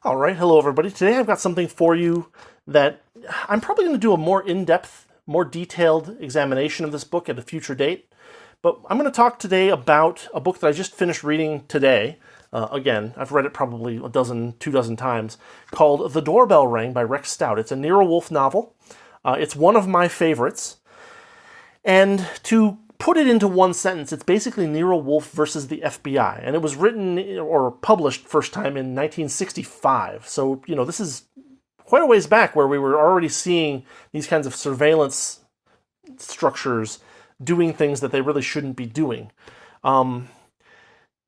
All right, hello everybody. Today I've got something for you that I'm probably going to do a more in-depth, more detailed examination of this book at a future date. But I'm going to talk today about a book that I just finished reading today. Again, I've read it probably a dozen, 2 dozen times, called The Doorbell Rang by Rex Stout. It's a Nero Wolfe novel. It's one of my favorites. And to put it into one sentence, it's basically Nero Wolfe versus the FBI. And it was written or published first time in 1965. So, this is quite a ways back where we were already seeing these kinds of surveillance structures doing things that they really shouldn't be doing.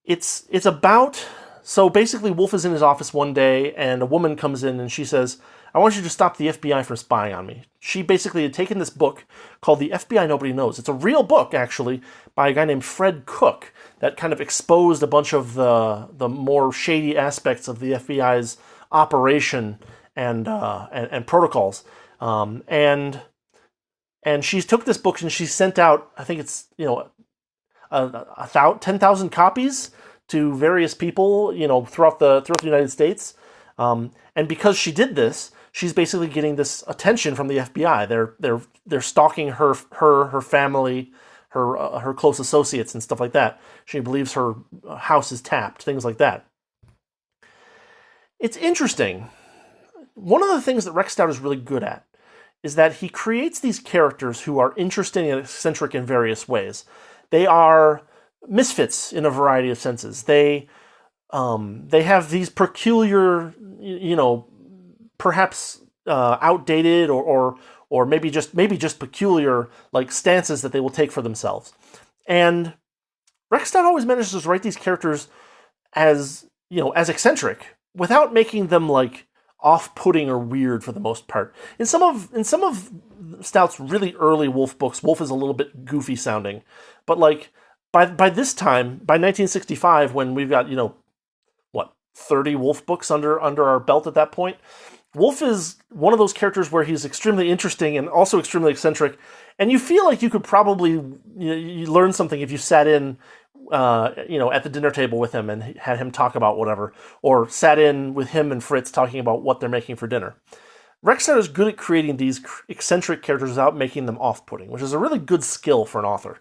It's about... So basically, Wolfe is in his office one day, and a woman comes in and she says, "I want you to stop the FBI from spying on me." She basically had taken this book called The FBI Nobody Knows. It's a real book, actually, by a guy named Fred Cook that kind of exposed a bunch of the more shady aspects of the FBI's operation and protocols. And she took this book and she sent out, I think it's 10,000 copies to various people, throughout the United States. And because she did this, she's basically getting this attention from the FBI. They're stalking her family, her close associates and stuff like that. She believes her house is tapped, things like that. It's interesting. One of the things that Rex Stout is really good at is that he creates these characters who are interesting and eccentric in various ways. They are misfits in a variety of senses. They have these peculiar, perhaps outdated or maybe just peculiar stances that they will take for themselves. And Rex Stout always manages to write these characters as eccentric without making them off-putting or weird for the most part. In some of Stout's really early Wolfe books, Wolfe is a little bit goofy sounding, but by this time, by 1965, when we've got 30 Wolfe books under our belt at that point, Wolfe is one of those characters where he's extremely interesting and also extremely eccentric, and you feel like you could probably you learn something if you sat in at the dinner table with him and had him talk about whatever, or sat in with him and Fritz talking about what they're making for dinner. Rex Stout is good at creating these eccentric characters without making them off-putting, which is a really good skill for an author.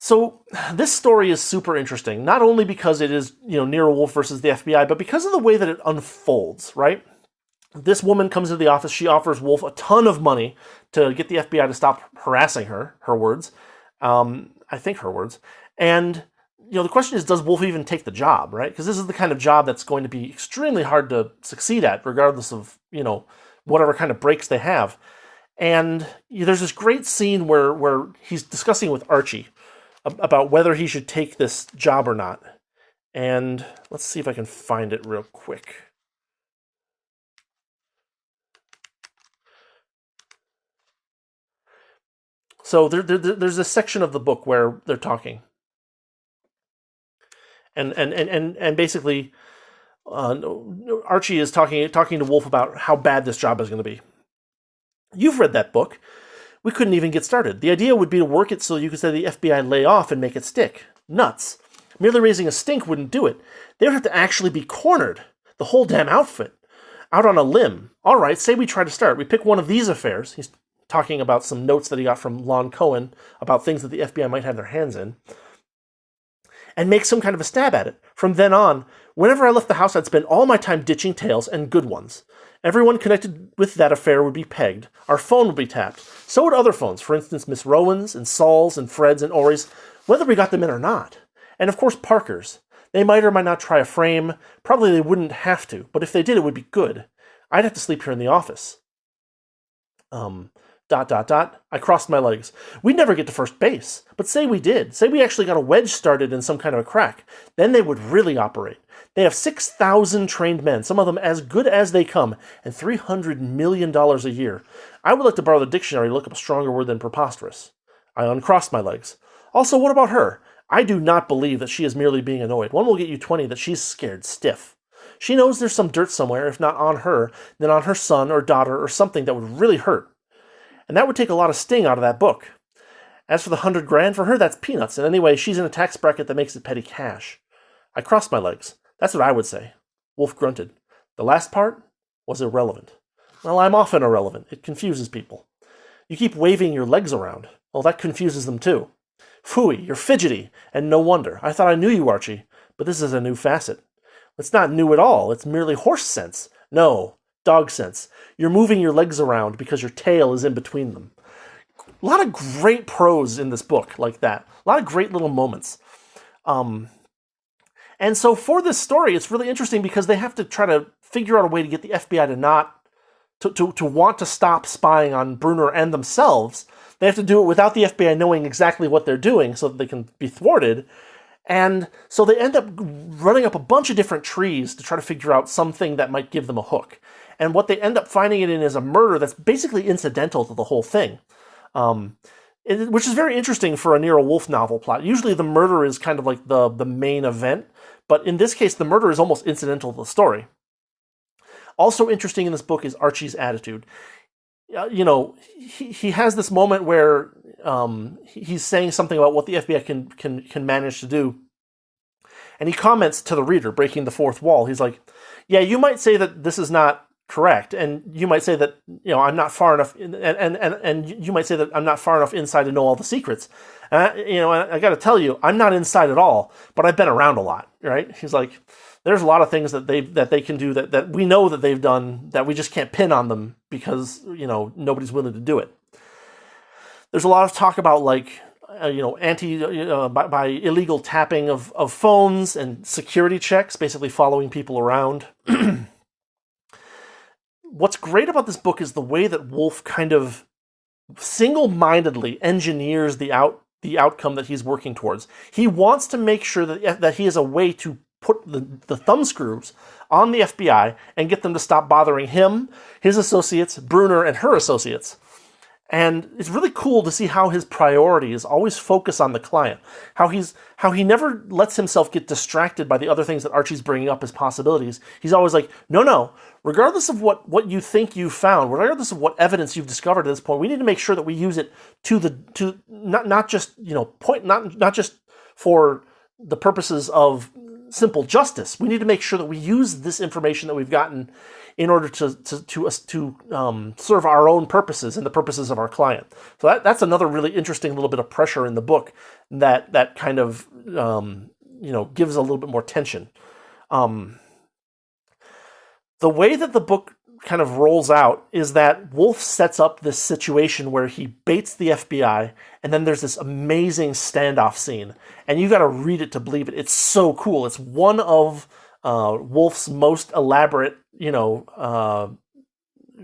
So this story is super interesting, not only because it is, Nero Wolfe versus the FBI, but because of the way that it unfolds, right? This woman comes into the office, she offers Wolfe a ton of money to get the FBI to stop harassing her words. I think her words. And, the question is, does Wolfe even take the job, right? Because this is the kind of job that's going to be extremely hard to succeed at, regardless of, whatever kind of breaks they have. And there's this great scene where he's discussing with Archie about whether he should take this job or not. And let's see if I can find it real quick. So there's a section of the book where they're talking. And basically, Archie is talking to Wolfe about how bad this job is going to be. You've read that book. We couldn't even get started. The idea would be to work it so you could say the FBI lay off and make it stick. Nuts. Merely raising a stink wouldn't do it. They would have to actually be cornered. The whole damn outfit. Out on a limb. All right, say we try to start. We pick one of these affairs. He's talking about some notes that he got from Lon Cohen about things that the FBI might have their hands in. And make some kind of a stab at it. From then on, whenever I left the house, I'd spend all my time ditching tales, and good ones. Everyone connected with that affair would be pegged. Our phone would be tapped. So would other phones, for instance, Miss Rowan's and Saul's and Fred's and Ori's, whether we got them in or not. And of course, Parker's. They might or might not try a frame. Probably they wouldn't have to, but if they did, it would be good. I'd have to sleep here in the office. I crossed my legs. We'd never get to first base. But say we did. Say we actually got a wedge started in some kind of a crack. Then they would really operate. They have 6,000 trained men, some of them as good as they come, and $300 million a year. I would like to borrow the dictionary to look up a stronger word than preposterous. I uncrossed my legs. Also, what about her? I do not believe that she is merely being annoyed. One will get you 20 that she's scared stiff. She knows there's some dirt somewhere, if not on her, then on her son or daughter or something that would really hurt. And that would take a lot of sting out of that book. As for the $100,000, for her, that's peanuts. And anyway, she's in a tax bracket that makes it petty cash. I crossed my legs. That's what I would say. Wolfe grunted. The last part was irrelevant. Well, I'm often irrelevant. It confuses people. You keep waving your legs around. Well, that confuses them too. Phooey, you're fidgety, and no wonder. I thought I knew you, Archie, but this is a new facet. It's not new at all. It's merely horse sense. No, dog sense. You're moving your legs around because your tail is in between them. A lot of great prose in this book like that. A lot of great little moments. And so for this story, it's really interesting because they have to try to figure out a way to get the FBI to not to want to stop spying on Brunner and themselves. They have to do it without the FBI knowing exactly what they're doing so that they can be thwarted. And so they end up running up a bunch of different trees to try to figure out something that might give them a hook. And what they end up finding it in is a murder that's basically incidental to the whole thing. Which is very interesting for a Nero Wolfe novel plot. Usually the murder is kind of like the main event, but in this case the murder is almost incidental to the story. Also interesting in this book is Archie's attitude. He has this moment where he's saying something about what the FBI can manage to do, and he comments to the reader, breaking the fourth wall. He's like, "Yeah, you might say that this is not correct, and you might say that I'm not far enough, and you might say that I'm not far enough inside to know all the secrets. I got to tell you, I'm not inside at all, but I've been around a lot, right?" He's like, "There's a lot of things that they can do that we know that they've done that we just can't pin on them because nobody's willing to do it." There's a lot of talk about by illegal tapping of phones and security checks, basically following people around. What's great about this book is the way that Wolfe kind of single-mindedly engineers the outcome that he's working towards. He wants to make sure that he has a way to put the thumbscrews on the FBI and get them to stop bothering him, his associates, Brunner, and her associates. And it's really cool to see how his priorities always focus on the client. How he never lets himself get distracted by the other things that Archie's bringing up as possibilities. He's always like, no. Regardless of what you think you found, regardless of what evidence you've discovered at this point, we need to make sure that we use it not just for the purposes of simple justice. We need to make sure that we use this information that we've gotten in order to serve our own purposes and the purposes of our client. So that's another really interesting little bit of pressure in the book that kind of gives a little bit more tension. The way that the book kind of rolls out is that Wolfe sets up this situation where he baits the FBI, and then there's this amazing standoff scene, and you got to read it to believe it. It's so cool. It's one of Wolfe's most elaborate,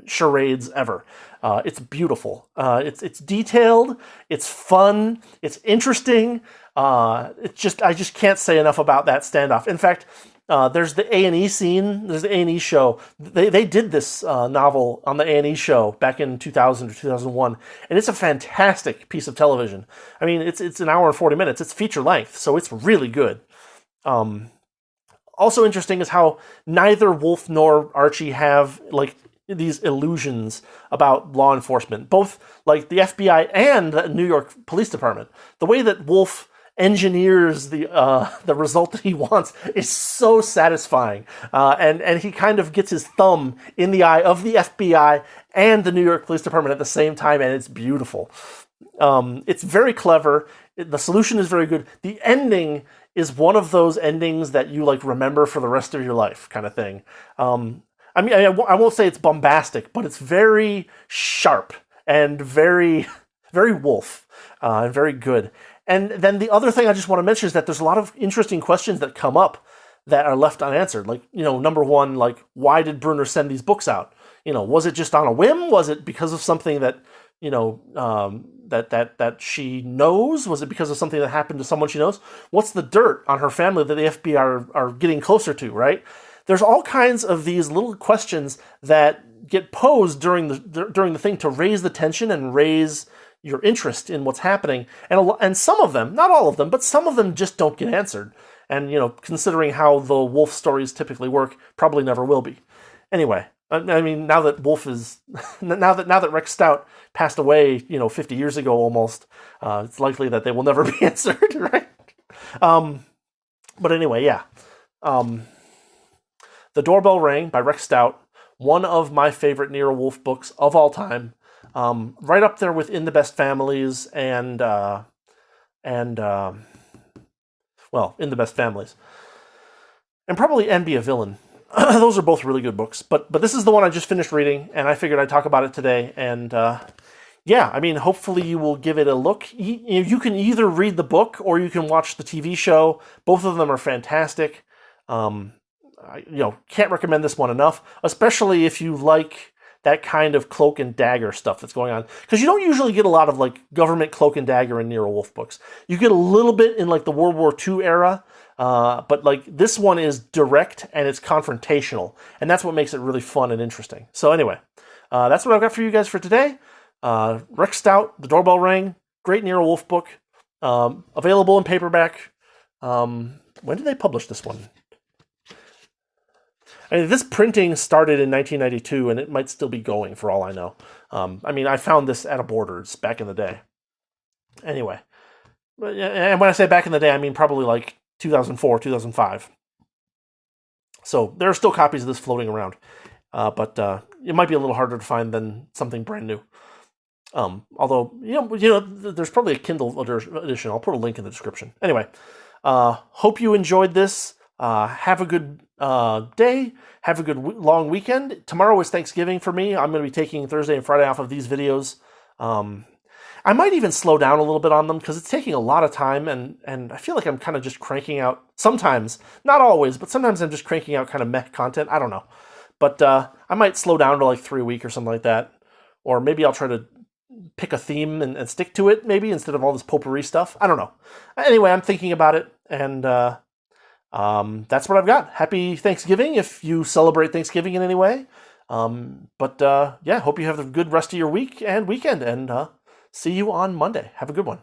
charades ever. It's beautiful. It's detailed. It's fun. It's interesting. I just can't say enough about that standoff. In fact, there's the A&E scene. There's the A&E show. They did this novel on the A&E show back in 2000 or 2001, and it's a fantastic piece of television. I mean, it's an hour and 40 minutes. It's feature length, so it's really good. Also interesting is how neither Wolfe nor Archie have these illusions about law enforcement. Both the FBI and the New York Police Department. The way that Wolfe engineers the result that he wants is so satisfying, and he kind of gets his thumb in the eye of the FBI and the New York Police Department at the same time, and it's beautiful. It's very clever. The solution is very good. The ending is one of those endings that you remember for the rest of your life, kind of thing. I won't say it's bombastic, but it's very sharp and very, very Wolfe, and very good. And then the other thing I just want to mention is that there's a lot of interesting questions that come up that are left unanswered. Number one, why did Brunner send these books out? Was it just on a whim? Was it because of something that, that she knows? Was it because of something that happened to someone she knows? What's the dirt on her family that the FBI are getting closer to, right? There's all kinds of these little questions that get posed during the thing to raise the tension and raise your interest in what's happening, and some of them, not all of them, but some of them just don't get answered. And considering how the Wolfe stories typically work, probably never will be. Anyway, I mean, now that Wolfe is now that Rex Stout passed away, 50 years ago almost, it's likely that they will never be answered, right? But anyway, yeah. The The Doorbell Rang by Rex Stout, one of my favorite Nero Wolfe books of all time. Right up there with In the Best Families and In the Best Families. And probably Envy a Villain. Those are both really good books. But this is the one I just finished reading, and I figured I'd talk about it today. And yeah, I mean, hopefully you will give it a look. You can either read the book or you can watch the TV show. Both of them are fantastic. Can't recommend this one enough, especially if you like that kind of cloak and dagger stuff that's going on. Because you don't usually get a lot of like government cloak and dagger in Nero Wolfe books. You get a little bit in like the World War II era, but like this one is direct and it's confrontational, and that's what makes it really fun and interesting. So anyway, that's what I've got for you guys for today. Rex Stout, The Doorbell Rang, great Nero Wolfe book, available in paperback. When did they publish this one? I mean, this printing started in 1992, and it might still be going for all I know. I found this at a Borders back in the day. Anyway, and when I say back in the day, I mean probably like 2004, 2005. So there are still copies of this floating around, but it might be a little harder to find than something brand new. Although there's probably a Kindle edition. I'll put a link in the description. Anyway, hope you enjoyed this. Have a good day. Have a good long weekend. Tomorrow is Thanksgiving for me. I'm going to be taking Thursday and Friday off of these videos. I might even slow down a little bit on them because it's taking a lot of time, and I feel like I'm kind of just cranking out sometimes, not always, but sometimes I'm just cranking out kind of meh content. I don't know. But I might slow down to like 3 a week or something like that. Or maybe I'll try to pick a theme and stick to it, maybe, instead of all this potpourri stuff. I don't know. Anyway, I'm thinking about it, and that's what I've got. Happy Thanksgiving if you celebrate Thanksgiving in any way. Hope you have a good rest of your week and weekend, and see you on Monday. Have a good one.